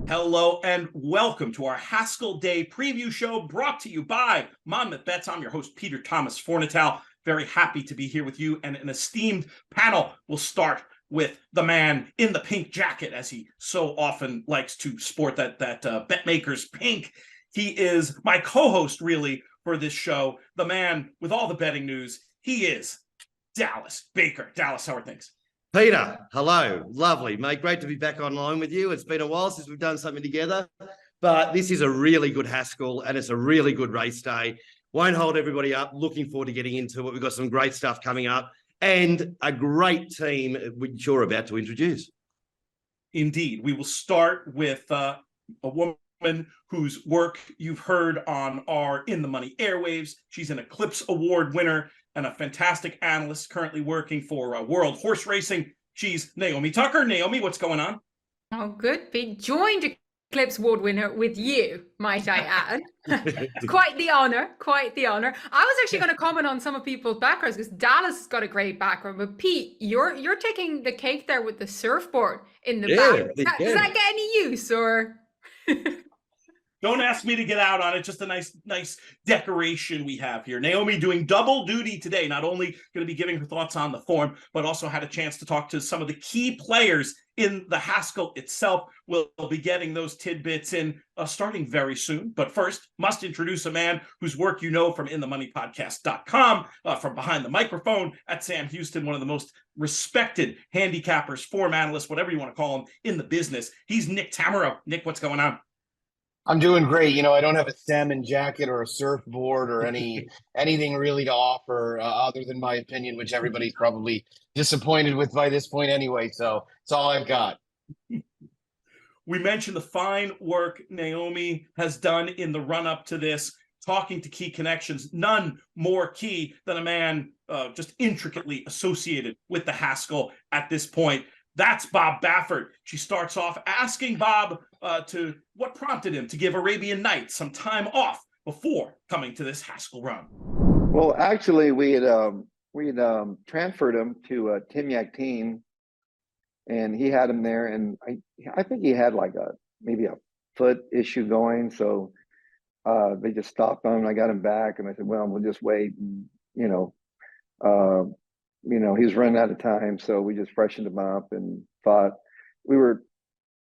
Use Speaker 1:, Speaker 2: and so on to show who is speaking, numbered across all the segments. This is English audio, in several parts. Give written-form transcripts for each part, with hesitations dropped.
Speaker 1: Hello and welcome to our Haskell Day Preview Show, brought to you by Monmouth Bets. I'm your host, Peter Fornatale. Very happy to be here with you and an esteemed panel. We'll start with the man in the pink jacket, as he so often likes to sport that BetMakers pink. He is my co-host, really, for this show. The man with all the betting news. He is Dallas Baker. Dallas, how are things?
Speaker 2: Peter, hello. Lovely, mate. Great to be back online with you. It's been a while since we've done something together, but this is a really good Haskell and it's a really good race day. Won't hold everybody up. Looking forward to getting into it. We've got some great stuff coming up and a great team which you're about to introduce.
Speaker 1: Indeed. We will start with a woman whose work you've heard on our In the Money airwaves. She's an Eclipse Award winner and a fantastic analyst currently working for World Horse Racing. She's Naomi Tukker. Naomi, what's going on?
Speaker 3: Oh, good. Be joined Eclipse Award winner with you, might I add. Quite the honor, quite the honor. I was actually going to comment on some of people's backgrounds because Dallas has got a great background, but Pete, you're taking the cake there with the surfboard in the back. Does that get any use or?
Speaker 1: Don't ask me to get out on it. Just a nice decoration we have here. Naomi doing double duty today. Not only going to be giving her thoughts on the form, but also had a chance to talk to some of the key players in the Haskell itself. We'll be getting those tidbits in starting very soon. But first, must introduce a man whose work you know from InTheMoneyPodcast.com, from behind the microphone at Sam Houston, one of the most respected handicappers, form analysts, whatever you want to call him, in the business. He's Nick Tammaro. Nick, what's going on?
Speaker 4: I'm doing great. I don't have a salmon jacket or a surfboard or anything really to offer other than my opinion, which everybody's probably disappointed with by this point anyway. So it's all I've got.
Speaker 1: We mentioned the fine work Naomi has done in the run-up to this, talking to key connections. None more key than a man just intricately associated with the Haskell at this point. That's Bob Baffert. She starts off asking Bob to what prompted him to give Arabian Nights some time off before coming to this Haskell run.
Speaker 5: Well, actually, we had transferred him to a Timyak team, and he had him there, and I think he had like maybe a foot issue going, so they just stopped on him. I got him back, and I said, well, we'll just wait. And, he's running out of time, so we just freshened him up and thought we were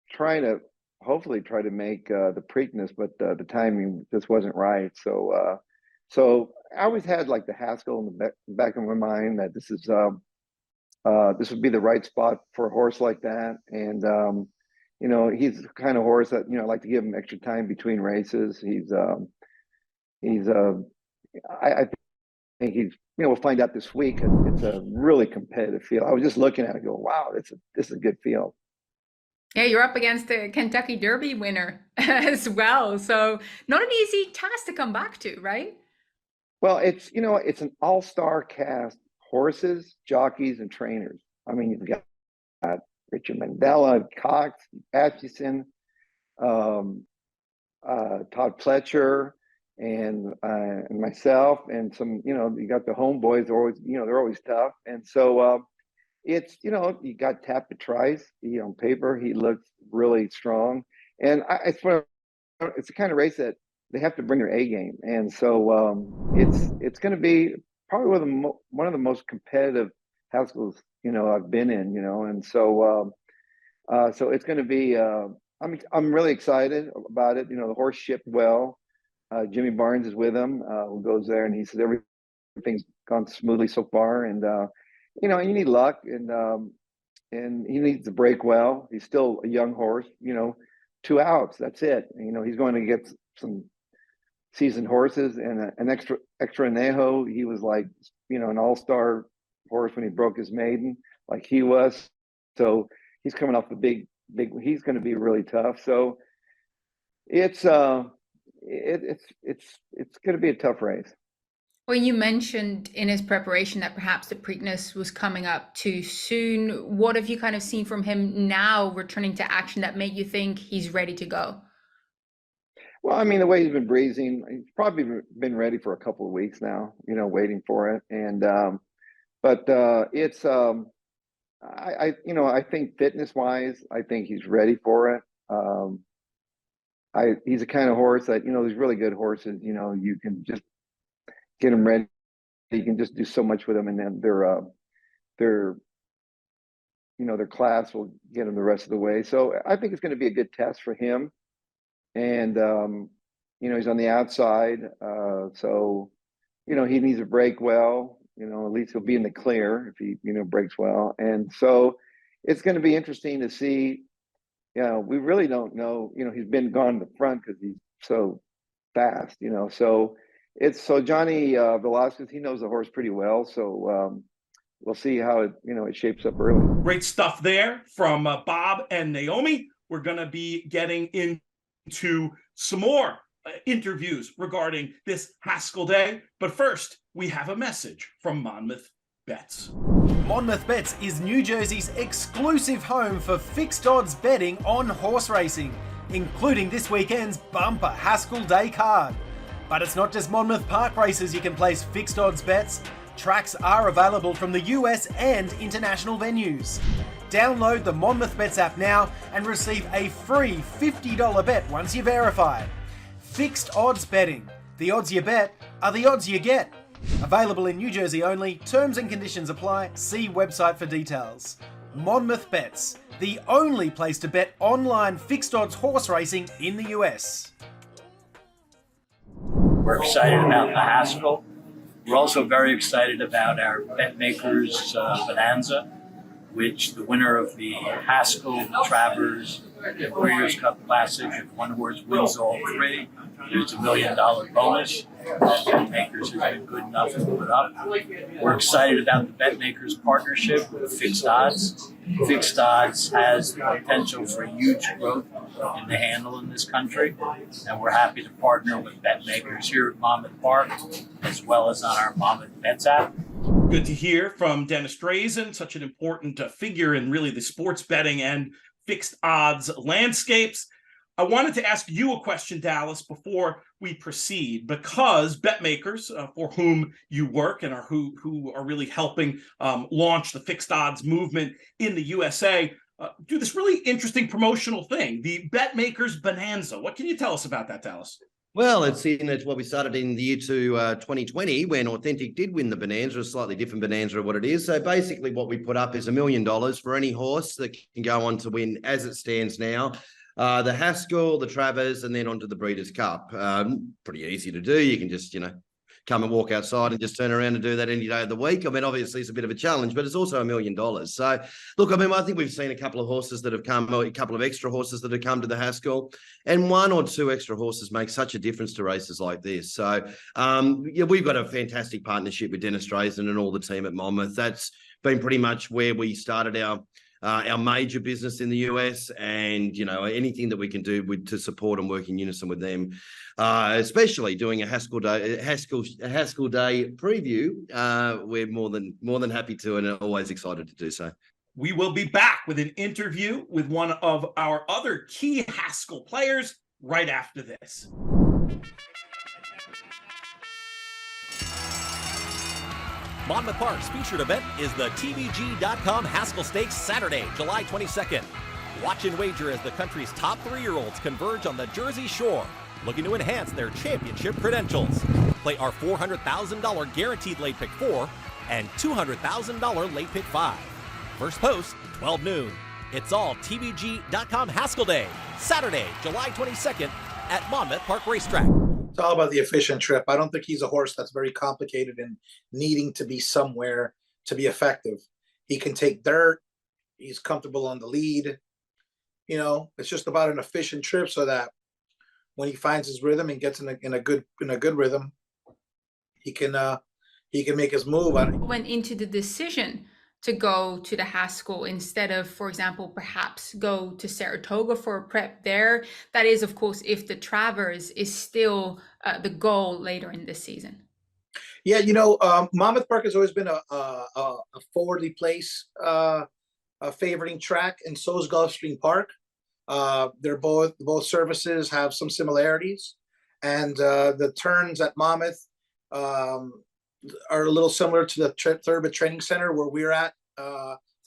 Speaker 5: trying to hopefully try to make the Preakness, but the timing just wasn't right. So I always had like the Haskell in the back of my mind that this would be the right spot for a horse like that. And he's the kind of horse that I like to give him extra time between races. I think he's. We'll find out this week. It's a really competitive field. I was just looking at it, go, wow, this is a good field.
Speaker 3: Yeah, you're up against the Kentucky Derby winner as well. So not an easy task to come back to, right?
Speaker 5: Well, it's an all-star cast: horses, jockeys, and trainers. I mean, you've got Richard Mandela, Cox, Atchison, Todd Pletcher, and myself, and some, you got the homeboys. They're always tough, and so it's you got Tapit Trice. On paper, he looks really strong, and it's the kind of race that they have to bring their A game, and so it's going to be probably one of the most competitive Haskells I've been in, and so it's going to be. I'm really excited about it. The horse shipped well. Jimmy Barnes is with him, who goes there, and he says everything's gone smoothly so far. And you need luck, and he needs to break well. He's still a young horse. 2 outs, that's it. He's going to get some seasoned horses and an extra anejo. He was like an all-star horse when he broke his maiden, like he was. So he's coming off the big. He's going to be really tough. So it's going to be a tough race.
Speaker 3: Well, you mentioned in his preparation that perhaps the Preakness was coming up too soon. What have you kind of seen from him now returning to action that made you think he's ready to go?
Speaker 5: Well, I mean, the way he's been breezing, he's probably been ready for a couple of weeks now, waiting for it. And, but it's, I think fitness-wise, I think he's ready for it. He's a kind of horse that, these really good horses, you can just get them ready. You can just do so much with them, and then their class will get them the rest of the way. So I think it's going to be a good test for him. And, he's on the outside. So, he needs to break well, at least he'll be in the clear if he, breaks well. And so it's going to be interesting to see, we really don't know, he's been gone to the front because he's so fast, so Johnny Velazquez, he knows the horse pretty well. So we'll see how it shapes up early.
Speaker 1: Great stuff there from Bob and Naomi. We're going to be getting into some more interviews regarding this Haskell Day. But first, we have a message from Monmouth Bets.
Speaker 6: Monmouth Bets is New Jersey's exclusive home for fixed odds betting on horse racing, including this weekend's bumper Haskell Day Card. But it's not just Monmouth Park races you can place fixed odds bets. Tracks are available from the US and international venues. Download the Monmouth Bets app now and receive a free $50 bet once you verify. Fixed odds betting. The odds you bet are the odds you get. Available in New Jersey only. Terms and conditions apply. See website for details. Monmouth Bets, the only place to bet online fixed odds horse racing in the US.
Speaker 7: We're excited about the Haskell. We're also very excited about our Bet Makers Bonanza, which the winner of the Haskell, Travers, and Breeders' Cup Classic, if one horse wins all three, there's $1 million bonus. Bet Makers has been good enough to put up. We're excited about the Bet Makers partnership with Fixed Odds. Fixed Odds has the potential for huge growth in the handle in this country, and we're happy to partner with Bet Makers here at Monmouth Park, as well as on our Monmouth Bets app.
Speaker 1: Good to hear from Dennis Drazen, such an important figure in really the sports betting and fixed odds landscapes. I wanted to ask you a question, Dallas, before we proceed, because Bet Makers, for whom you work and are who are really helping launch the fixed odds movement in the USA, do this really interesting promotional thing, the Bet Makers Bonanza. What can you tell us about that, Dallas?
Speaker 2: Well, it's what we started in the year 2020 when Authentic did win the Bonanza, a slightly different Bonanza of what it is. So basically what we put up is $1 million for any horse that can go on to win as it stands now. The Haskell, the Travers, and then onto the Breeders' Cup. Pretty easy to do. You can just, come and walk outside and just turn around and do that any day of the week. I mean, obviously it's a bit of a challenge, but it's also $1 million. So look, I think we've seen a couple of horses that have come, a couple of extra horses that have come to the Haskell, and 1 or 2 extra horses make such a difference to races like this. So we've got a fantastic partnership with Dennis Drazen and all the team at Monmouth. That's been pretty much where we started our major business in the US, and anything that we can do to support and work in unison with them, especially doing a Haskell Day preview. We're more than happy to, and always excited to do so.
Speaker 1: We will be back with an interview with one of our other key Haskell players right after this.
Speaker 8: Monmouth Park's featured event is the TVG.com Haskell Stakes Saturday, July 22nd. Watch and wager as the country's top 3-year-olds converge on the Jersey Shore, looking to enhance their championship credentials. Play our $400,000 guaranteed late pick 4 and $200,000 late pick 5. First post, 12 noon. It's all TVG.com Haskell Day, Saturday, July 22nd at Monmouth Park Racetrack.
Speaker 9: It's all about the efficient trip. I don't think he's a horse that's very complicated in needing to be somewhere to be effective. He can take dirt. He's comfortable on the lead. It's just about an efficient trip so that when he finds his rhythm and gets in a good rhythm, he can make his move.
Speaker 3: Went into the decision to go to the Haskell instead of, for example, perhaps go to Saratoga for a prep there. That is, of course, if the Travers is still the goal later in this season.
Speaker 9: Yeah, Monmouth Park has always been a forwardly placed favoriting track, and so is Gulfstream Park. They're both services have some similarities, and the turns at Monmouth are a little similar to the Thurbit Training Center where we're at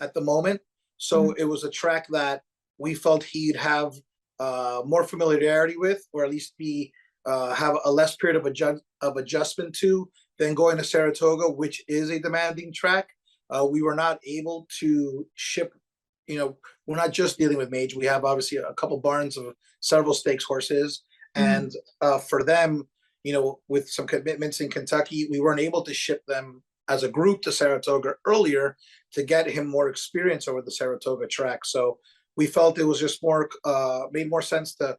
Speaker 9: at the moment. So it was a track that we felt he'd have more familiarity with, or at least be have a less period of adjustment to than going to Saratoga, which is a demanding track. We were not able to ship, we're not just dealing with Mage. We have obviously a couple barns of several stakes horses. And for them, with some commitments in Kentucky, we weren't able to ship them as a group to Saratoga earlier to get him more experience over the Saratoga track. So we felt it was just made more sense to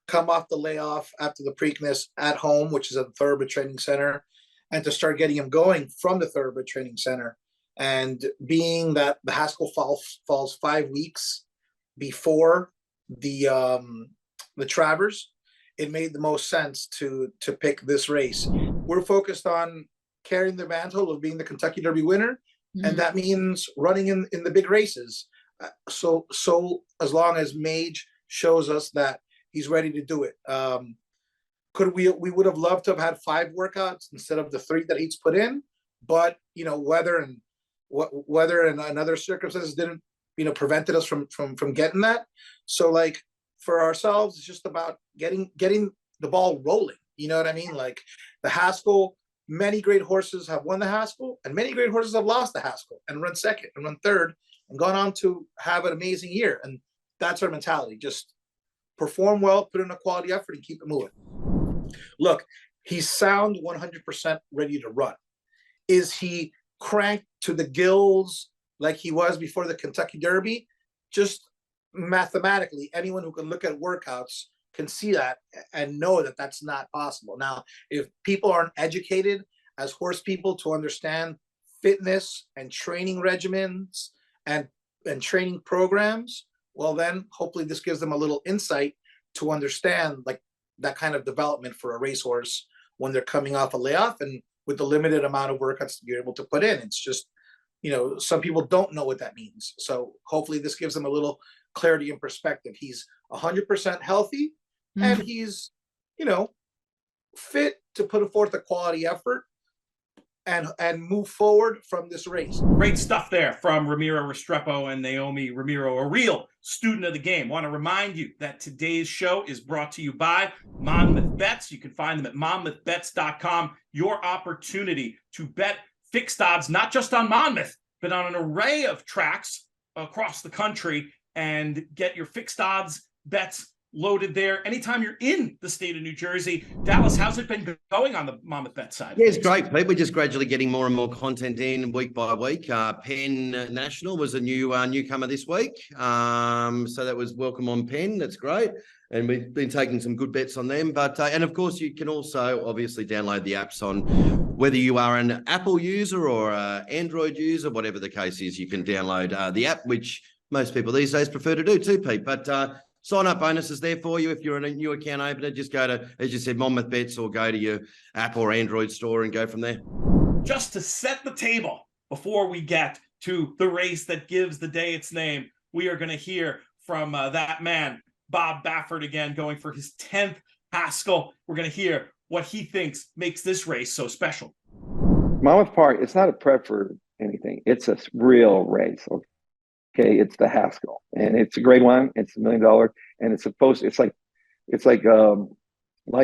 Speaker 9: come off the layoff after the Preakness at home, which is at the Thoroughbred Training Center, and to start getting him going from the Thoroughbred Training Center. And being that the Haskell falls 5 weeks before the Travers, it made the most sense to pick this race. We're focused on carrying the mantle of being the Kentucky Derby winner, and that means running in the big races. So as long as Mage shows us that he's ready to do it. We would have loved to have had 5 workouts instead of the 3 that he's put in, but weather and other circumstances didn't prevented us from getting that. So like for ourselves, it's just about getting the ball rolling. You know what I mean? Like the Haskell, many great horses have won the Haskell, and many great horses have lost the Haskell and run second and run third and gone on to have an amazing year. And that's our mentality. Just perform well, put in a quality effort, and keep it moving. Look, he's sound 100% ready to run. Is he cranked to the gills like he was before the Kentucky Derby? Just mathematically, anyone who can look at workouts can see that and know that that's not possible. Now, if people aren't educated as horse people to understand fitness and training regimens and training programs, well, then hopefully this gives them a little insight to understand like that kind of development for a racehorse when they're coming off a layoff and with the limited amount of workouts you're able to put in. It's just, some people don't know what that means. So hopefully this gives them a little clarity and perspective. He's 100% healthy and he's, fit to put forth a quality effort and move forward from this race.
Speaker 1: Great stuff there from Ramiro Restrepo and Naomi Ramiro, a real student of the game. Want to remind you that today's show is brought to you by Monmouth Bets. You can find them at monmouthbets.com. Your opportunity to bet fixed odds, not just on Monmouth, but on an array of tracks across the country, and get your fixed odds bets loaded there anytime you're in the state of New Jersey. Dallas, how's it been going on the Monmouth Bet side?
Speaker 2: Yeah, it's great, Pete. We're just gradually getting more and more content in week by week. Penn National was a newcomer this week. So that was welcome on Penn. That's great. And we've been taking some good bets on them. But and of course, you can also obviously download the apps on whether you are an Apple user or an Android user, whatever the case is, you can download the app, which most people these days prefer to do too, Pete. But sign-up bonuses there for you if you're a new account opener. Just go to, as you said, Monmouth Bets, or go to your App or Android store and go from there.
Speaker 1: Just to set the table before we get to the race that gives the day its name, we are going to hear from that man, Bob Baffert, again, going for his 10th Haskell. We're going to hear what he thinks makes this race so special.
Speaker 5: Monmouth Park, it's not a prep for anything. It's a real race. Okay, it's the Haskell, and it's a great one. It's $1 million, and it's like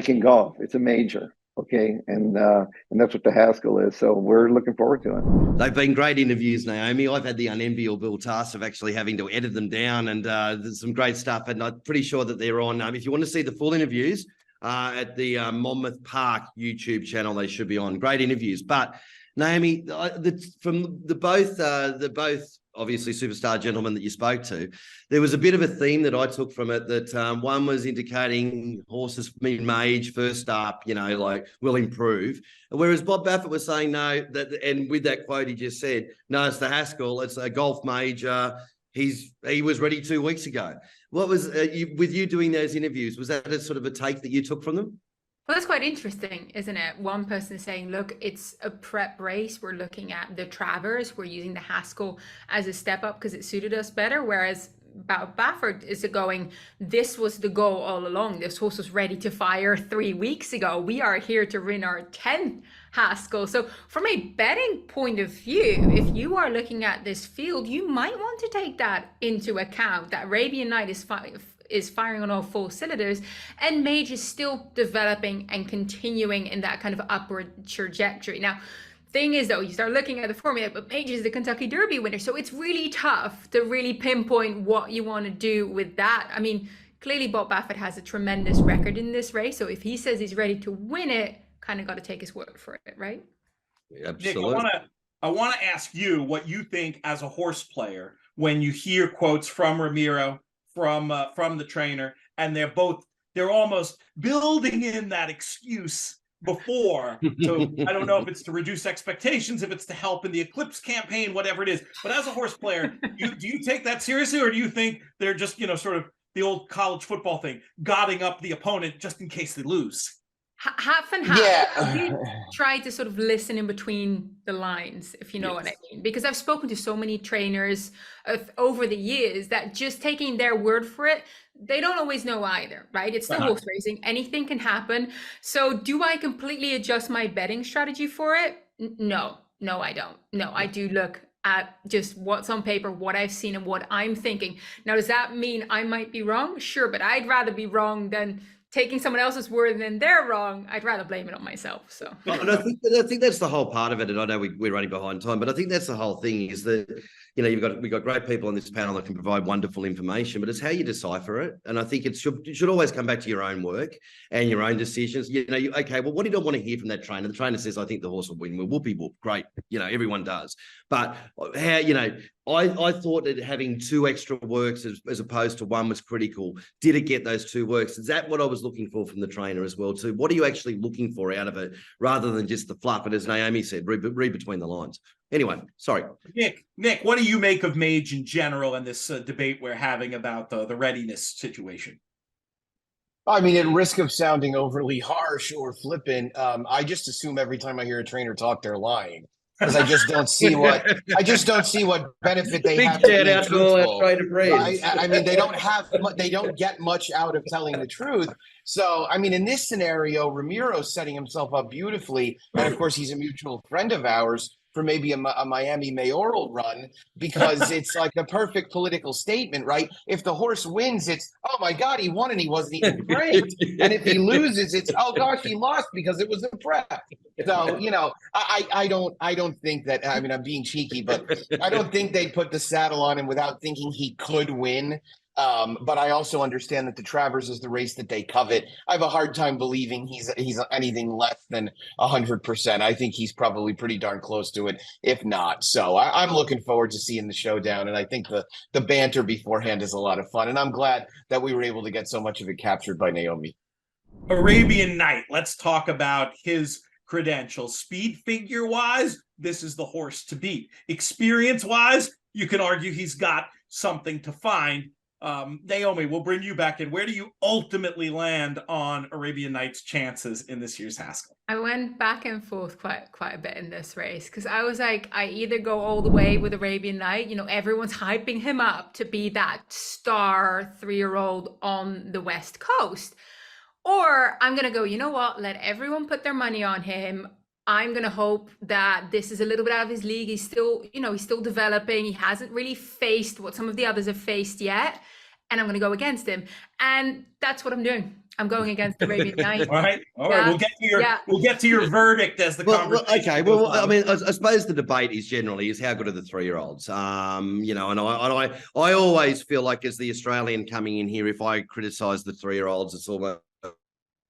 Speaker 5: in golf. It's a major. Okay, and that's what the Haskell is. So we're looking forward to it.
Speaker 2: They've been great interviews, Naomi. I've had the unenviable task of actually having to edit them down, and there's some great stuff. And I'm pretty sure that they're on. If you want to see the full interviews at the Monmouth Park YouTube channel, they should be on. Great interviews. But Naomi, from the both obviously superstar gentlemen that you spoke to, there was a bit of a theme that I took from it, that one was indicating horses in Mage first up, will improve. Whereas Bob Baffert was saying no, and with that quote he just said, no, it's the Haskell, it's a golf major. He was ready 2 weeks ago. What was with you doing those interviews? Was that a sort of a take that you took from them?
Speaker 3: Well, that's quite interesting, isn't it? One person saying, look, it's a prep race. We're looking at the Travers. We're using the Haskell as a step up because it suited us better. Whereas about Baffert is going, this was the goal all along. This horse was ready to fire 3 weeks ago. We are here to win our 10th Haskell. So from a betting point of view, if you are looking at this field, you might want to take that into account, that Arabian Night is firing on all 4 cylinders, and Mage is still developing and continuing in that kind of upward trajectory. Now, thing is though, you start looking at the formula, but Mage is the Kentucky Derby winner, so it's really tough to really pinpoint what you want to do with that. I mean, clearly Bob Baffert has a tremendous record in this race, so if he says he's ready to win it, kind of got to take his word for it, right?
Speaker 2: Absolutely.
Speaker 1: Nick, I want to ask you what you think as a horse player when you hear quotes from Ramiro, from the trainer, and they're almost building in that excuse before. So I don't know if it's to reduce expectations, if it's to help in the Eclipse campaign, whatever it is. But as a horse player, do you take that seriously, or do you think they're just, sort of the old college football thing, godding up the opponent just in case they lose?
Speaker 3: Half and half.
Speaker 4: Yeah.
Speaker 3: You try to sort of listen in between the lines, if you know what I mean. Because I've spoken to so many trainers over the years that just taking their word for it, they don't always know either, right? It's still horse racing. Anything can happen. So do I completely adjust my betting strategy for it? No, I don't. No, I do look at just what's on paper, what I've seen, and what I'm thinking. Now, does that mean I might be wrong? Sure, but I'd rather be wrong than taking someone else's word and then they're wrong. I'd rather blame it on myself. So
Speaker 2: and I think that's the whole part of it. And I know we're running behind time, but I think that's the whole thing is that, we've got great people on this panel that can provide wonderful information, but it's how you decipher it. And I think it should always come back to your own work and your own decisions. Okay, well, what do you want to hear from that trainer? The trainer says, I think the horse will win. Well, whoopie whoop, great. Everyone does. But I thought that having 2 extra works as opposed to 1 was critical. Did it get those 2 works? Is that what I was looking for from the trainer as well too? What are you actually looking for out of it rather than just the fluff? And as Naomi said, read between the lines. Anyway, sorry.
Speaker 1: Nick, what do you make of Mage in general and this debate we're having about the readiness situation?
Speaker 4: I mean, at risk of sounding overly harsh or flippant, I just assume every time I hear a trainer talk, they're lying. Because I just don't see what benefit they have.
Speaker 2: Big shout out to all our trainer friends.
Speaker 4: I mean, they don't get much out of telling the truth. So, I mean, in this scenario, Ramiro's setting himself up beautifully, and of course, he's a mutual friend of ours for maybe a Miami mayoral run, because it's like the perfect political statement, right? If the horse wins, it's, oh my God, he won and he wasn't even framed. And if he loses, it's, oh gosh, he lost because it was a prep. So, I don't think that, I mean, I'm being cheeky, but I don't think they put the saddle on him without thinking he could win. But I also understand that the Travers is the race that they covet. I have a hard time believing he's anything less than 100%. I think he's probably pretty darn close to it, if not. So I'm looking forward to seeing the showdown, and I think the banter beforehand is a lot of fun. And I'm glad that we were able to get so much of it captured by Naomi.
Speaker 1: Arabian Night. Let's talk about his credentials. Speed figure wise, this is the horse to beat. Experience wise, you can argue he's got something to find. Naomi, we'll bring you back in. Where do you ultimately land on Arabian Night's chances in this year's Haskell?
Speaker 3: I went back and forth quite a bit in this race, because I was like, I either go all the way with Arabian Night, everyone's hyping him up to be that star 3-year-old on the West Coast, or I'm gonna go, you know what, let everyone put their money on him. I'm going to hope that this is a little bit out of his league. He's still, he's still developing. He hasn't really faced what some of the others have faced yet. And I'm going to go against him. And that's what I'm doing. I'm going against the Arabian Night.
Speaker 1: All right. We'll get to your verdict as the conversation.
Speaker 2: Okay. Well, I mean, I suppose the debate is how good are the 3-year-olds? And I always feel like, as the Australian coming in here, if I criticize the 3-year-olds, it's almost,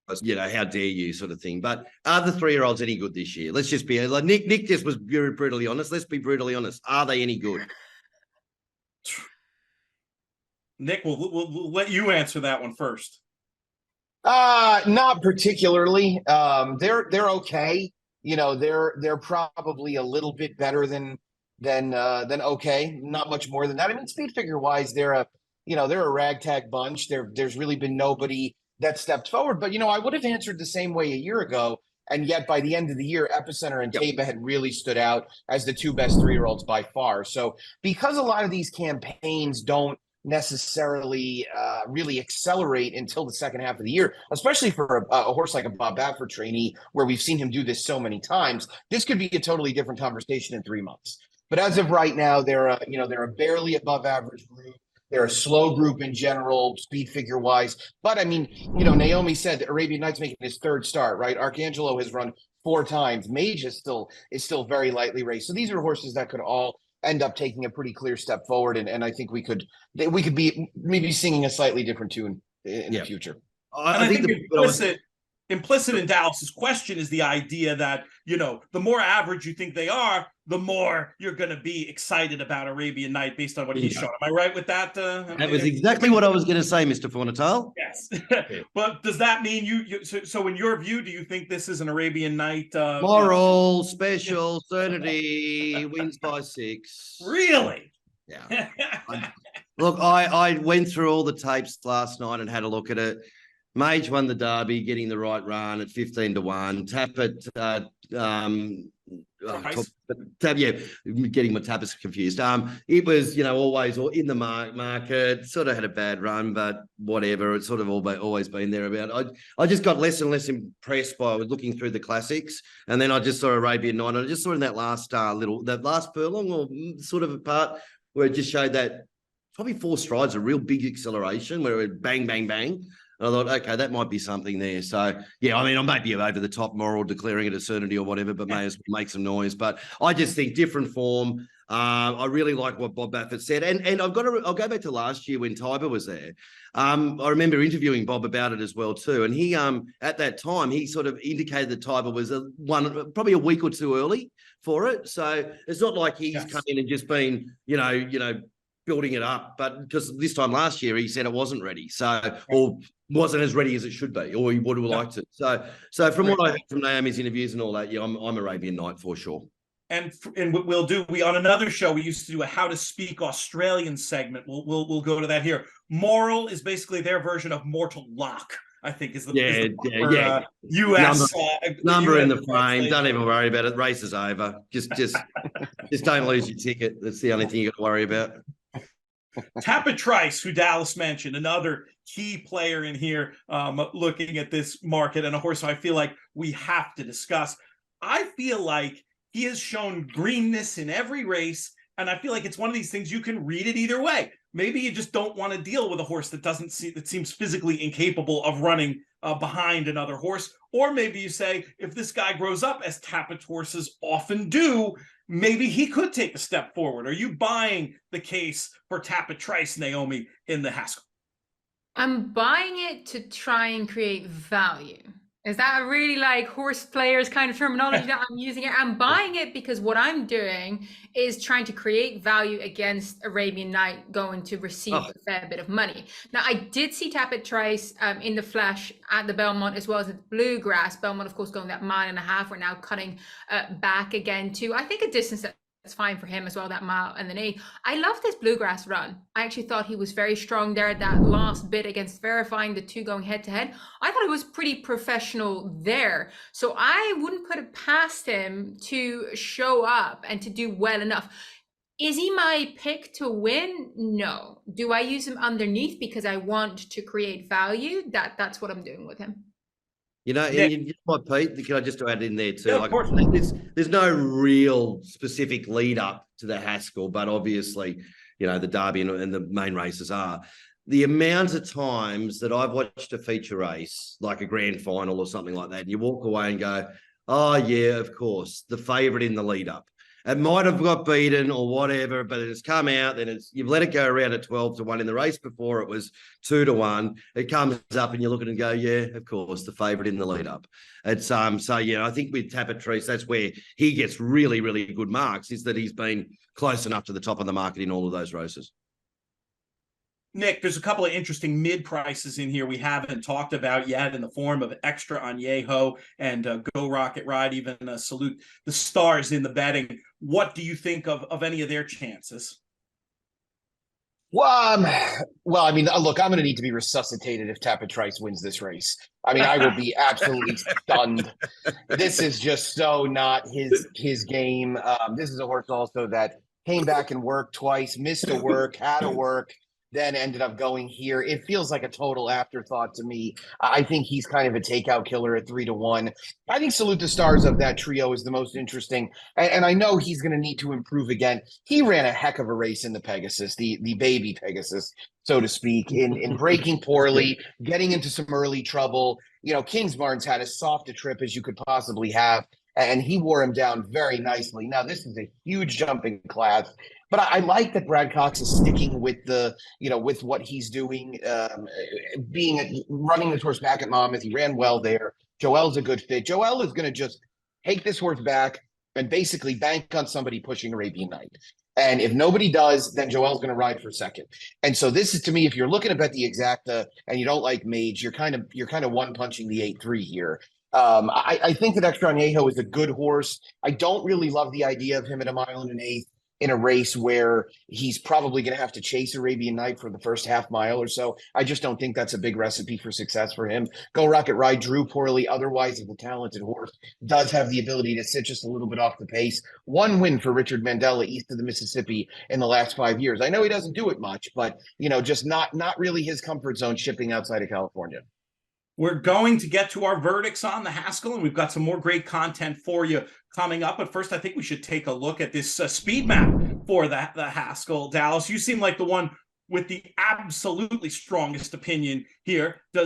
Speaker 2: how dare you sort of thing. But are the 3-year-olds any good this year? Let's just be like Nick just was very brutally honest. Let's be brutally honest. Are they any good?
Speaker 1: Nick, we'll let you answer that one first.
Speaker 4: Not particularly. They're okay. They're probably a little bit better than okay. Not much more than that. I mean, speed figure wise, they're a ragtag bunch. There's really been nobody that stepped forward. But, I would have answered the same way a year ago. And yet by the end of the year, Epicenter and Taba had really stood out as the 2 best 3-year-olds by far. So because a lot of these campaigns don't necessarily really accelerate until the second half of the year, especially for a horse like a Bob Baffert trainee, where we've seen him do this so many times. This could be a totally different conversation in 3 months. But as of right now, they're a barely above average group. They're a slow group in general, speed figure wise. But I mean, Naomi said Arabian Nights making his third start, right? Arcangelo has run 4 times. Mage is still very lightly raced. So these are horses that could all end up taking a pretty clear step forward, and I think we could be maybe singing a slightly different tune in the future.
Speaker 1: I think implicit in Dallas's question is the idea that, the more average you think they are, the more you're going to be excited about Arabian Night based on what he's shown. Am I right with that?
Speaker 2: That was exactly what I was going to say, Mr. Fornatale.
Speaker 1: Yes. But does that mean so in your view, do you think this is an Arabian Night?
Speaker 2: Moral, special, certainty, wins by 6.
Speaker 1: Really?
Speaker 2: Yeah. Look, I went through all the tapes last night and had a look at it. Mage won the Derby, getting the right run at 15-1. Tappet, getting my tappets confused. It was, always in the market, sort of had a bad run, but whatever. It's sort of always been there about. I just got less and less impressed by looking through the classics, and then I just saw Arabian Night. And I just saw in that last that last furlong or sort of a part where it just showed that probably 4 strides, a real big acceleration where it bang, bang, bang. And I thought, okay, that might be something there. So, yeah, I mean, I might be over the top moral declaring it a certainty or whatever, but may as well make some noise. But I just think different form. I really like what Bob Baffert said. And I'll go back to last year when Tiber was there. I remember interviewing Bob about it as well, too. And he, at that time, he sort of indicated that Tiber was probably a week or 2 early for it. So it's not like he's come in and just been, building it up, but because this time last year he said it wasn't ready, or wasn't as ready as it should be, or he would have liked it. So from what I heard from Naomi's interviews and all that, I'm Arabian Night for sure.
Speaker 1: And what we'll do, on another show we used to do a How to Speak Australian segment. We'll go to that here. Moral is basically their version of Mortal Lock, I think is the US
Speaker 2: number in the frame. Don't even worry about it. Race is over. Just don't lose your ticket. That's the only thing you got to worry about.
Speaker 1: Tappet Trice, who Dallas mentioned, another key player in here, looking at this market, and a horse I feel like we have to discuss. I feel like he has shown greenness in every race, and I feel like it's one of these things you can read it either way. Maybe you just don't want to deal with a horse that seems physically incapable of running behind another horse, or maybe you say, if this guy grows up, as Tappet horses often do, maybe he could take a step forward. Are you buying the case for Tappet Trice, Naomi, in the Haskell?
Speaker 3: I'm buying it to try and create value. Is that a really horse players kind of terminology that I'm using? I'm buying it because what I'm doing is trying to create value against Arabian Night going to receive a fair bit of money. Now, I did see Tappet Trice in the flesh at the Belmont as well as at the Bluegrass. Belmont, of course, going that 1.5 miles. We're now cutting back again to, I think, a distance that's fine for him as well, that 1.8 miles. I love this Bluegrass run. I actually thought he was very strong there at that last bit against Verifying, the 2 going head to head. I thought it was pretty professional there. So I wouldn't put it past him to show up and to do well enough. Is he my pick to win? No. Do I use him underneath because I want to create value? That's what I'm doing with him.
Speaker 2: And you know what, Pete? Can I just add in there too?
Speaker 1: Yeah, of course.
Speaker 2: There's no real specific lead up to the Haskell, but obviously, the Derby and the main races are. The amount of times that I've watched a feature race, like a grand final or something like that, and you walk away and go, oh yeah, of course, the favourite in the lead up. It might have got beaten or whatever, but it's come out. Then you've let it go around at 12-1 in the race before. It was 2-1. It comes up and you look at it and go, yeah, of course, the favourite in the lead up. It's so yeah. I think with Tappet Trice, that's where he gets really, really good marks. Is that he's been close enough to the top of the market in all of those races.
Speaker 1: Nick, there's a couple of interesting mid prices in here we haven't talked about yet, in the form of Extra Añejo and Go Rocket Ride, even Salute the Stars in the betting. What do you think of any of their chances?
Speaker 4: Well, I mean, look, I'm going to need to be resuscitated if Tappet Trice wins this race. I mean, I will be absolutely stunned. This is just so not his game. This is a horse also that came back and worked twice, missed a work, had a work. then ended up going here. It feels like a total afterthought to me. I think he's kind of a takeout killer at 3-1. I think Salute the Stars of that trio is the most interesting. And I know he's going to need to improve again. He ran a heck of a race in the Pegasus, the baby Pegasus, so to speak, in breaking poorly, getting into some early trouble. You know, Kingsbarn's had as soft a trip as you could possibly have, and he wore him down very nicely. Now, this is a huge jump in class. But I like that Brad Cox is sticking with with what he's doing, running this horse back at Monmouth. He ran well there. Joel's a good fit. Joel is going to just take this horse back and basically bank on somebody pushing Arabian Night. And if nobody does, then Joel's going to ride for second. And so this is, to me, if you're looking to bet the exacta and you don't like Mage, you're kind of one punching the 8-3 here. I think that Extrañejo is a good horse. I don't really love the idea of him at 1 1/8 in a race where he's probably going to have to chase Arabian Night for the first half mile or so. I just don't think that's a big recipe for success for him. Go Rocket Ride drew poorly. Otherwise, is a talented horse. Does have the ability to sit just a little bit off the pace. One win for Richard Mandela east of the Mississippi in the last 5 years. I know he doesn't do it much, but just not really his comfort zone shipping outside of California.
Speaker 1: We're going to get to our verdicts on the Haskell, and we've got some more great content for you coming up. But first, I think we should take a look at this speed map for the Haskell. Dallas, you seem like the one with the absolutely strongest opinion here. How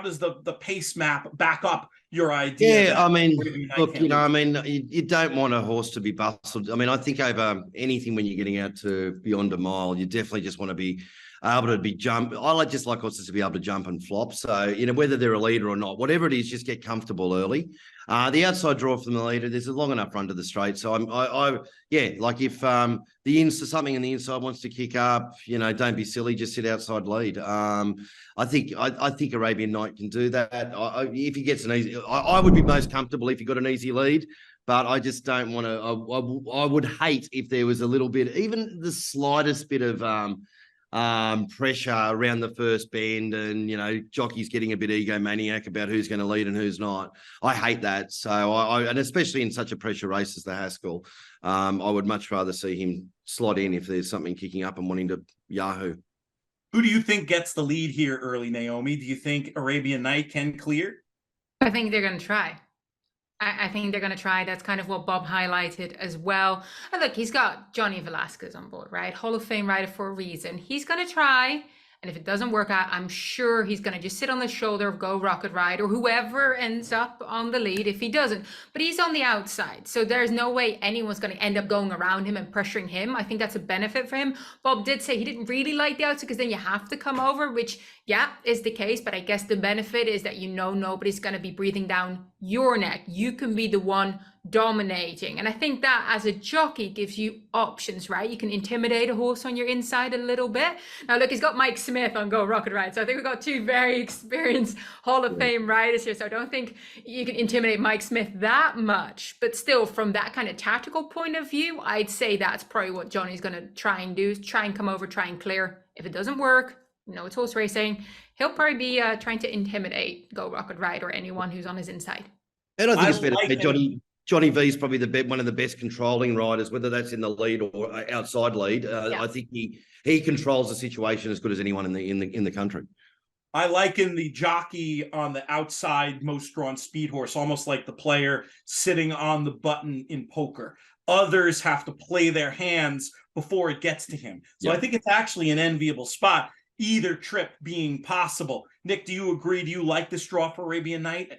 Speaker 1: does the pace map back up your idea?
Speaker 2: Yeah, I mean, look, you don't want a horse to be bustled. I mean, I think over anything when you're getting out to beyond a mile, you definitely just want to be able to jump. I just like horses to be able to jump and flop. So, whether they're a leader or not, whatever it is, just get comfortable early. The outside draw from the leader, there's a long enough run to the straight. So like if something in the inside wants to kick up, don't be silly, just sit outside lead. I think Arabian Night can do that. If he gets an easy, I would be most comfortable if he got an easy lead. But I just don't want to. I would hate if there was a little bit, even the slightest bit of pressure around the first bend, and jockeys getting a bit egomaniac about who's going to lead and who's not. I hate that. So and especially in such a pressure race as the Haskell, I would much rather see him slot in if there's something kicking up and wanting to Yahoo.
Speaker 1: Who do you think gets the lead here early, Naomi? Do you think Arabian Night can clear?
Speaker 3: I think they're going to try. I think they're going to try. That's kind of what Bob highlighted as well. And look, he's got Johnny Velasquez on board, right? Hall of Fame rider for a reason. He's going to try. And if it doesn't work out, I'm sure he's going to just sit on the shoulder of Go Rocket Ride or whoever ends up on the lead if he doesn't. But he's on the outside. So there's no way anyone's going to end up going around him and pressuring him. I think that's a benefit for him. Bob did say he didn't really like the outside because then you have to come over, which, yeah, is the case. But I guess the benefit is that nobody's going to be breathing down your neck. You can be the one dominating. And I think that as a jockey gives you options, right? You can intimidate a horse on your inside a little bit. Now, look, he's got Mike Smith on Go Rocket Ride. So I think we've got two very experienced Hall of Fame riders here. So I don't think you can intimidate Mike Smith that much. But still, from that kind of tactical point of view, I'd say that's probably what Johnny's going to try and do, is try and come over, try and clear. If it doesn't work, it's horse racing. He'll probably be trying to intimidate Go Rocket Ride or anyone who's on his inside.
Speaker 2: And I think it's fair to say Johnny V is probably one of the best controlling riders, whether that's in the lead or outside lead. I think he controls the situation as good as anyone in the country.
Speaker 1: I liken the jockey on the outside most drawn speed horse, almost like the player sitting on the button in poker. Others have to play their hands before it gets to him. So I think it's actually an enviable spot, either trip being possible. Nick, do you agree? Do you like this draw for Arabian Night?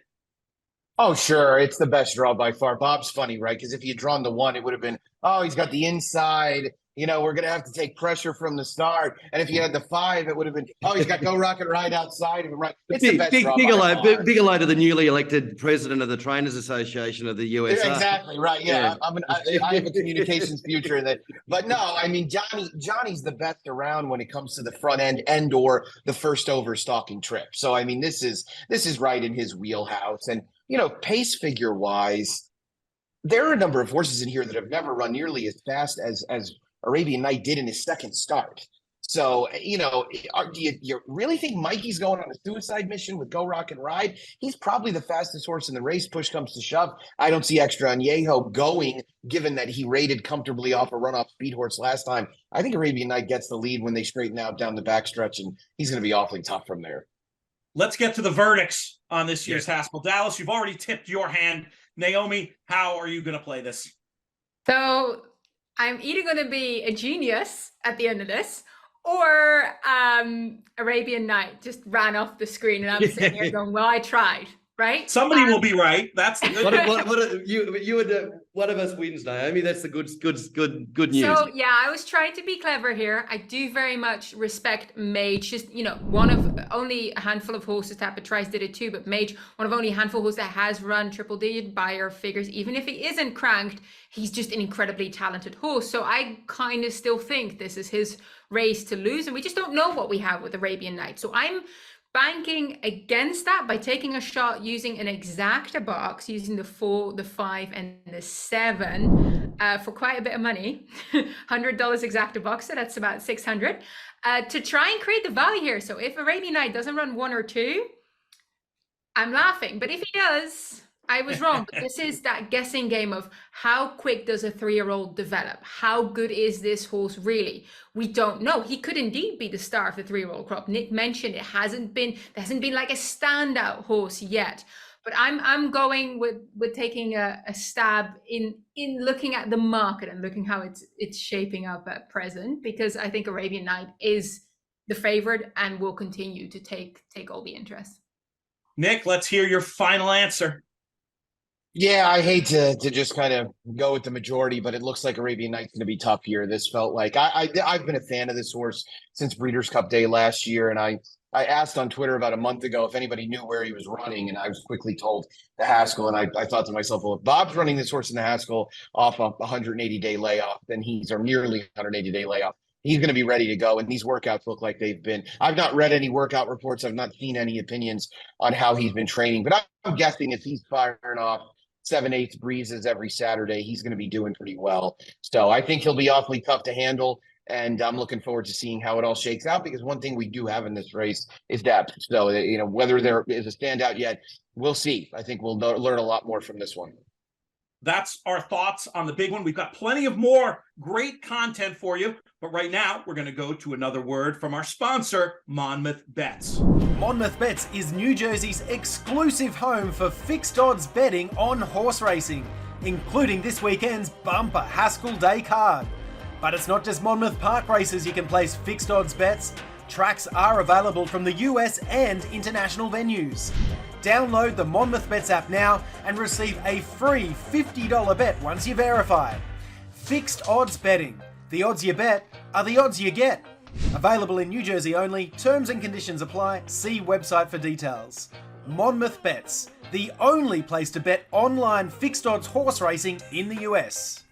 Speaker 4: Oh, sure. It's the best draw by far. Bob's funny, right? Because if he had drawn the 1, it would have been, he's got the inside. We're going to have to take pressure from the start. And if you had the 5, it would have been, he's got Go Rocket Ride outside of him, right? It's the best draw
Speaker 2: big hello to the newly elected president of the Trainers Association of the USA.
Speaker 4: Yeah, exactly, right. Yeah. I have a communications future in that. But no, I mean, Johnny's the best around when it comes to the front end and or the first over stalking trip. So, I mean, this is right in his wheelhouse. And, pace figure wise, there are a number of horses in here that have never run nearly as fast as Arabian Night did in his second start. So, do you really think Mikey's going on a suicide mission with Go Rock and Ride? He's probably the fastest horse in the race, push comes to shove. I don't see Extra Añejo going, given that he rated comfortably off a runoff speed horse last time. I think Arabian Night gets the lead when they straighten out down the backstretch, and he's going to be awfully tough from there.
Speaker 1: Let's get to the verdicts on this year's Haskell. Dallas, you've already tipped your hand. Naomi, how are you going to play this?
Speaker 3: So I'm either going to be a genius at the end of this, or Arabian Night just ran off the screen, and I'm sitting here going, well, I tried, right?
Speaker 1: Somebody will be right. That's the good
Speaker 2: one of us wins, Naomi. That's the good news.
Speaker 3: So yeah, I was trying to be clever here. I do very much respect Mage. Just, one of only a handful of horses that Patrice did it too, but Mage, one of only a handful of horses that has run triple-digit buyer figures. Even if he isn't cranked, he's just an incredibly talented horse. So I kind of still think this is his race to lose, and we just don't know what we have with Arabian Night. So I'm banking against that by taking a shot using an exacta box, using the 4, the 5, and the 7 for quite a bit of money. $100 exacta box, so that's about $600 to try and create the value here. So if Arabian Night doesn't run 1 or 2, I'm laughing. But if he does, I was wrong. But this is that guessing game of how quick does a 3-year-old develop? How good is this horse really? We don't know. He could indeed be the star of the 3-year-old crop. Nick mentioned there hasn't been like a standout horse yet. But I'm going with taking a stab in looking at the market and looking how it's shaping up at present, because I think Arabian Night is the favorite and will continue to take all the interest.
Speaker 1: Nick, let's hear your final answer.
Speaker 4: Yeah, I hate to just kind of go with the majority, but it looks like Arabian Night's going to be tough here. This felt like I've been a fan of this horse since Breeders' Cup Day last year, and I asked on Twitter about a month ago if anybody knew where he was running, and I was quickly told the Haskell, and I thought to myself, well, if Bob's running this horse in the Haskell off a 180-day layoff, then he's or nearly 180-day layoff. He's going to be ready to go, and these workouts look like they've been. I've not read any workout reports. I've not seen any opinions on how he's been training, but I'm guessing if he's firing off 7/8 breezes every Saturday, he's going to be doing pretty well. So I think he'll be awfully tough to handle, and I'm looking forward to seeing how it all shakes out, because one thing we do have in this race is depth. So, whether there is a standout yet, we'll see. I think we'll learn a lot more from this one.
Speaker 1: That's our thoughts on the big one. We've got plenty of more great content for you, but right now we're going to go to another word from our sponsor, Monmouth Bets.
Speaker 6: Monmouth Bets is New Jersey's exclusive home for fixed odds betting on horse racing, including this weekend's bumper Haskell Day Card. But it's not just Monmouth Park races you can place fixed odds bets. Tracks are available from the US and international venues. Download the Monmouth Bets app now and receive a free $50 bet once you verify. Fixed odds betting. The odds you bet are the odds you get. Available in New Jersey only. Terms and conditions apply. See website for details. Monmouth Bets, the only place to bet online fixed odds horse racing in the US.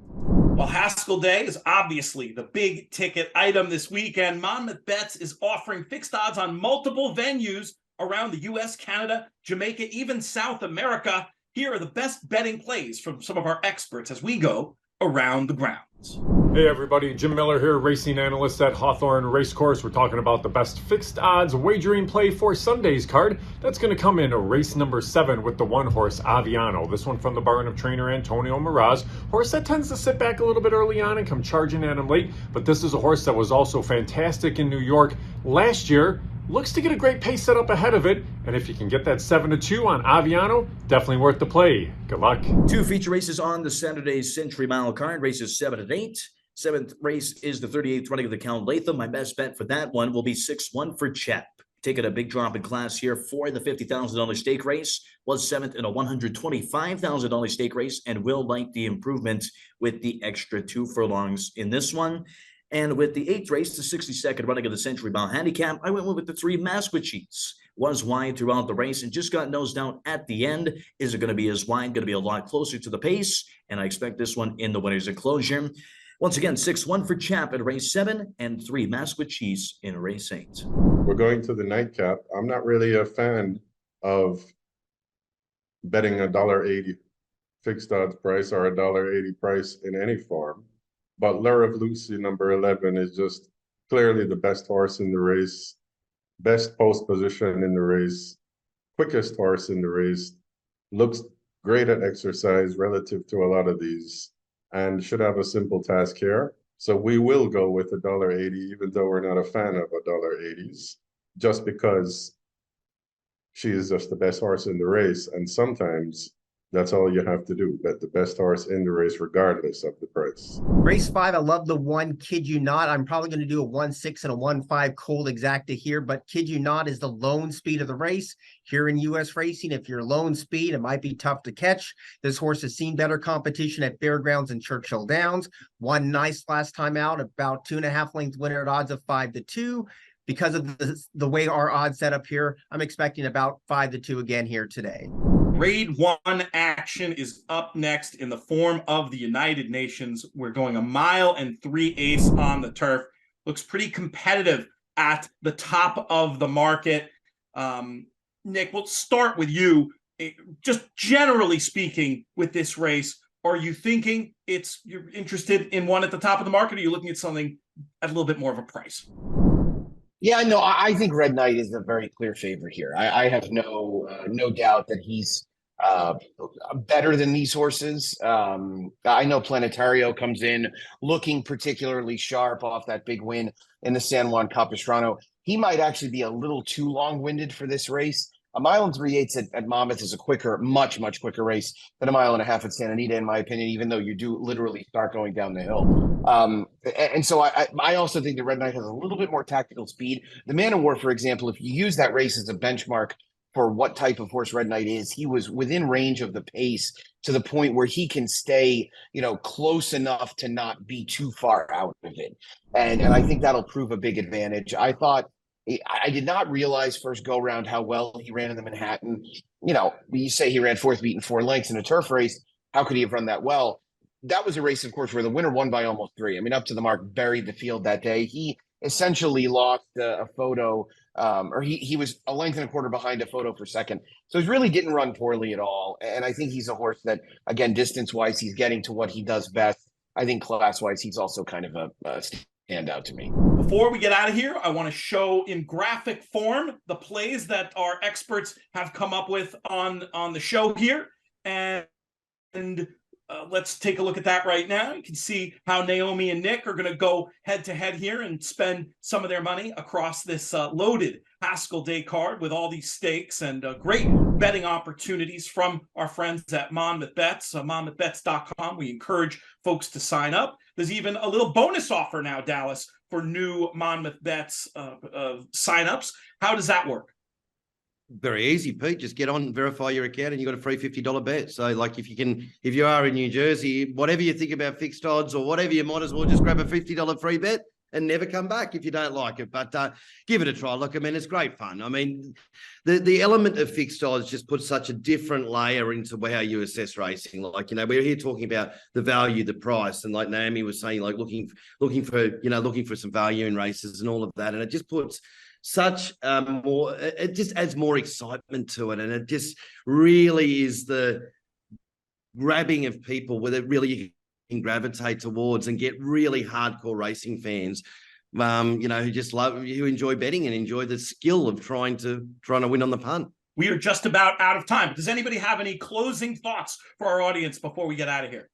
Speaker 1: Well, Haskell Day is obviously the big ticket item this weekend. Monmouth Bets is offering fixed odds on multiple venues around the US, Canada, Jamaica, even South America. Here are the best betting plays from some of our experts as we go around the grounds.
Speaker 10: Hey everybody, Jim Miller here, racing analyst at Hawthorne Racecourse. We're talking about the best fixed odds wagering play for Sunday's card. That's going to come in race number 7 with the 1-horse Aviano. This one from the barn of trainer Antonio Miraz. Horse that tends to sit back a little bit early on and come charging at him late. But this is a horse that was also fantastic in New York last year. Looks to get a great pace set up ahead of it, and if you can get that 7-2 on Aviano, definitely worth the play. Good luck.
Speaker 11: 2 feature races on the Saturday's Century Mile card, races 7 and 8. 7th race is the 38th running of the Count Latham. My best bet for that one will be 6-1 for Chet. Taking a big drop in class here for the $50,000 stake race. Was 7th in a $125,000 stake race, and will like the improvement with the extra 2 furlongs in this one. And with the 8th race, the 62nd running of the Century Mile Handicap, I went with the 3 Masquerades. Was wide throughout the race and just got nosed out at the end. Is it going to be as wide? Going to be a lot closer to the pace. And I expect this one in the winner's enclosure. Once again, 6-1 for Chap in race 7 and 3 Masquerades in race 8.
Speaker 12: We're going to the nightcap. I'm not really a fan of betting $1.80 fixed odds price or $1.80 price in any form. But Lure of Lucy, number 11, is just clearly the best horse in the race, best post position in the race, quickest horse in the race, looks great at exercise relative to a lot of these, and should have a simple task here. So we will go with $1.80, even though we're not a fan of $1.80s, just because she is just the best horse in the race. And sometimes that's all you have to do, bet the best horse in the race, regardless of the price.
Speaker 13: Race 5, I love the 1, Kid You Not. I'm probably going to do a 1-6 and a 1-5 cold exacta here, but Kid You Not is the lone speed of the race. Here in U.S. racing, if you're lone speed, it might be tough to catch. This horse has seen better competition at Fairgrounds and Churchill Downs. Won nice last time out, about 2.5 length winner at odds of 5-2. Because of the way our odds set up here, I'm expecting about 5-2 again here today.
Speaker 1: Grade 1 action is up next in the form of the United Nations. We're going 1 mile and 3/8 on the turf. Looks pretty competitive at the top of the market. Nick, we'll start with you. Just generally speaking with this race, are you thinking you're interested in one at the top of the market, or are you looking at something at a little bit more of a price?
Speaker 4: Yeah, no, I think Red Knight is a very clear favorite here. I have no doubt that he's better than these horses. I know Planetario comes in looking particularly sharp off that big win in the San Juan Capistrano. He might actually be a little too long-winded for this race. 1 mile and 3/8 at Monmouth is a quicker, much quicker race than 1.5 miles at Santa Anita, in my opinion, even though you do literally start going down the hill. And so I also think the Red Knight has a little bit more tactical speed. The Man of War, for example, if you use that race as a benchmark for what type of horse Red Knight is, he was within range of the pace to the point where he can stay, close enough to not be too far out of it. And I think that'll prove a big advantage. I did not realize first go round how well he ran in the Manhattan. You say he ran 4th beaten 4 lengths in a turf race. How could he have run that well? That was a race, of course, where the winner won by almost 3. I mean, up to the mark, buried the field that day. He essentially lost a photo, or he was 1.25 lengths behind a photo for second. So he really didn't run poorly at all. And I think he's a horse that, again, distance-wise, he's getting to what he does best. I think class-wise, he's also kind of a standout to me.
Speaker 1: Before we get out of here, I want to show in graphic form the plays that our experts have come up with on the show here. And let's take a look at that right now. You can see how Naomi and Nick are going to go head-to-head here and spend some of their money across this loaded Haskell Day card with all these stakes and great betting opportunities from our friends at Monmouth Bets, monmouthbets.com. We encourage folks to sign up. There's even a little bonus offer now, Dallas, for new Monmouth Bets signups. How does that work?
Speaker 2: Very easy, Pete. Just get on, verify your account, and you got a free $50 bet. So, like, if you are in New Jersey, whatever you think about fixed odds or whatever, you might as well just grab a $50 free bet and never come back if you don't like it. But give it a try. Look, I mean, it's great fun. I mean, the element of fixed odds just puts such a different layer into how you assess racing. Like, we're here talking about the value, the price, and like Naomi was saying, like looking for some value in races and all of that. And it just puts such it just adds more excitement to it, and it just really is the grabbing of people where it really can gravitate towards and get really hardcore racing fans, who enjoy betting and enjoy the skill of trying to win on the punt.
Speaker 1: We are just about out of time. Does anybody have any closing thoughts for our audience before we get out of here?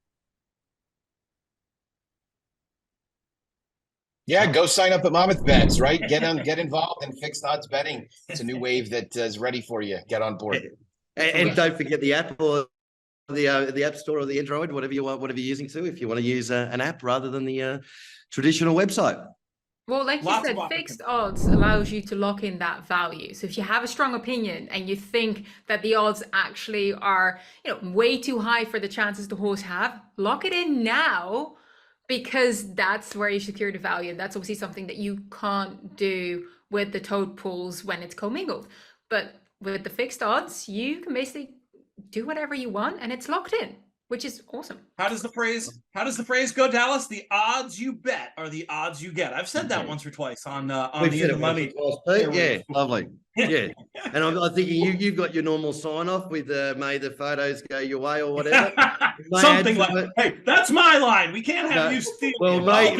Speaker 4: Yeah, go sign up at Monmouth Bets, right? Get involved in fixed odds betting. It's a new wave that is ready for you. Get on board.
Speaker 2: And don't forget the app or the App Store or the Android, whatever you're using to, if you want to use an app rather than the traditional website.
Speaker 3: Well, like you said, fixed odds allows you to lock in that value. So if you have a strong opinion and you think that the odds actually are, way too high for the chances the horse have, lock it in now, because that's where you secure the value. That's obviously something that you can't do with the tote pools when it's commingled. But with the fixed odds, you can basically do whatever you want and it's locked in. which is awesome.
Speaker 1: How does the phrase go, Dallas? The odds you bet are the odds you get. I've said that once or twice on
Speaker 2: We've
Speaker 1: the
Speaker 2: said
Speaker 1: In the
Speaker 2: it
Speaker 1: Money.
Speaker 2: once or twice, Pete. Yeah, lovely. Yeah, and I'm thinking you've got your normal sign off with may the photos go your way or whatever.
Speaker 1: Something like, hey, that's my line. We can't have you steal.
Speaker 2: Well, may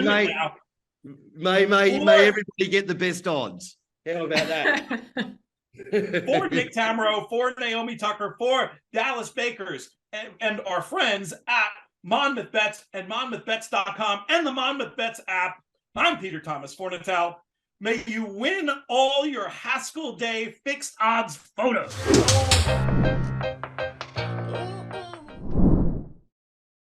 Speaker 2: everybody get the best odds. How about that?
Speaker 1: For Nick Tammaro, for Naomi Tukker, for Dallas Bakers, and our friends at Monmouth Bets and MonmouthBets.com and the Monmouth Bets app, I'm Peter Thomas Fornatale. May you win all your Haskell Day fixed odds photos.